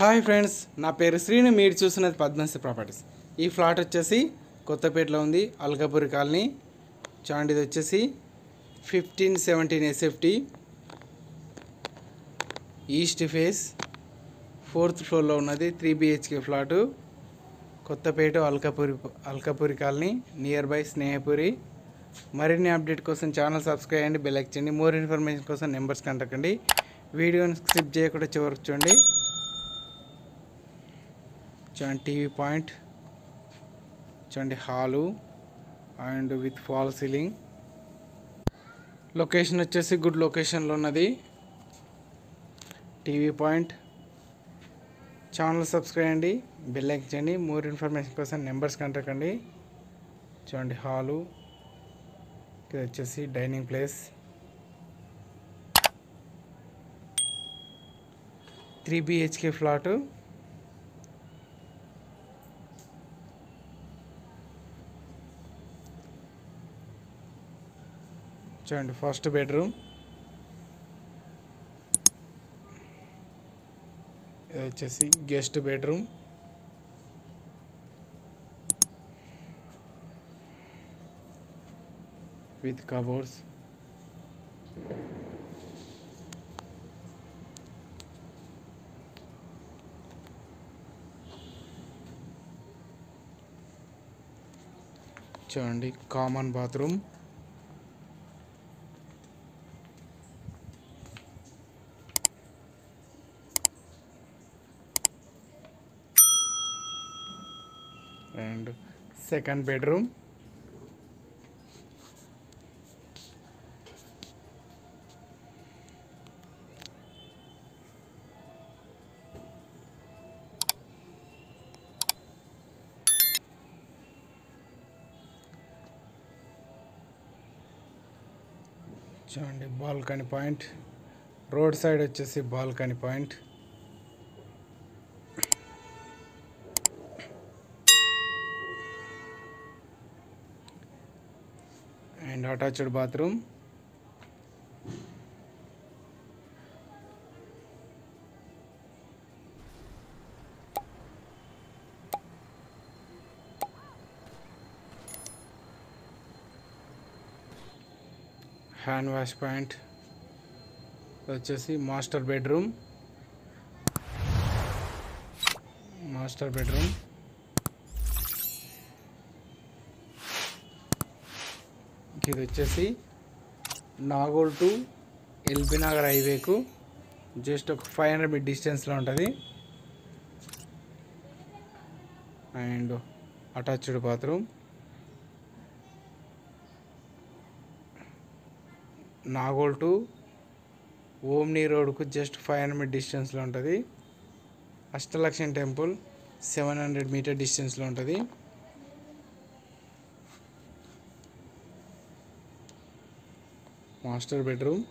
Hi friends, నా పేరు శ్రీను. మీరు చూస్తున్నది పద్మశ్రీ ప్రాపర్టీస్. ఈ ఫ్లాట్ వచ్చేసి కొత్తపేటలో ఉంది, అల్కాపూరి కాలనీ. చూడండి, ఇది వచ్చేసి 1517 SFT ఈస్ట్ ఫేస్ 4th ఫ్లోర్లో ఉన్నది. 3 BHK flat, Kothapet Alkapuri colony, near by Snehapuri. మరిన్ని అప్డేట్ కోసం ఛానల్ సబ్స్క్రైబ్ చేయండి, బెల్ ఐకాన్ చేయండి. మోర్ ఇన్ఫర్మేషన్ కోసం నెంబర్స్ కాంటాక్ట్ కండి. వీడియోని స్కిప్ చేయకుండా చివరికి చూడండి. చూడండి, టీవీ పాయింట్, చూడండి hall and with fall ceiling. Location వచ్చేసి గుడ్ లొకేషన్లో ఉన్నది. TV point. ఛానల్ సబ్స్క్రైబ్ చేయండి, బెల్ ఐకాన్ చేయండి. మోర్ ఇన్ఫర్మేషన్ కోసం నెంబర్స్ కాంటాక్ట్ కండి. చూడండి హాలు, ఇది వచ్చేసి డైనింగ్ ప్లేస్. 3 BHK flat. చూడండి, ఫస్ట్ బెడ్రూమ్, ఇది వచ్చేసి గెస్ట్ బెడ్రూమ్. With cupboards. చూడండి, common bathroom. And second bedroom. చూడండి, బాల్కనీ పాయింట్. రోడ్ సైడ్ వచ్చేసి balcony point. And attached bathroom. Hand wash point. వచ్చేసి మాస్టర్ బెడ్రూమ్. ఇది వచ్చేసి నాగోల్ టు ఎల్బీ నగర్ హైవేకు జస్ట్ ఒక 500 మీటర్ డిస్టెన్స్లో ఉంటుంది. And attached bathroom. Nagole to Omni రోడ్కు జస్ట్ 500 మీటర్ డిస్టెన్స్లో ఉంటుంది. అష్టలక్ష్మి టెంపుల్ 700 మీటర్ డిస్టెన్స్లో ఉంటుంది. Master bedroom.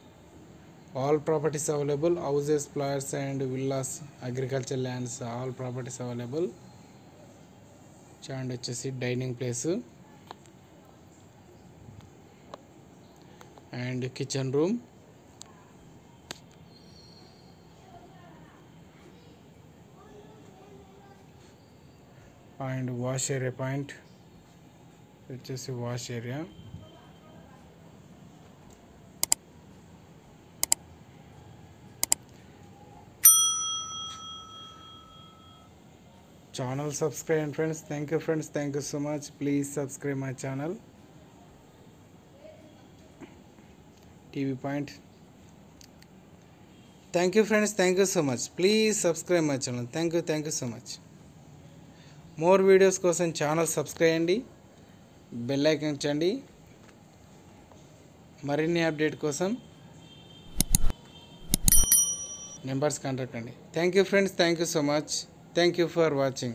All properties available. Houses, plots and villas, agriculture lands, all properties available. చూడండి, వచ్చేసి dining place and kitchen room. And wash area point. వచ్చేసి wash area. Channel subscribe and friends. Thank you friends, thank you so much. Please subscribe my channel. TV point. Thank you friends, thank you so much. Please subscribe my channel. Thank you so much. More videos కోసం channel subscribe చేయండి, bell icon చేయండి. మరిన్ని update కోసం numbers contact అండి. Thank you friends, thank you so much. Thank you for watching.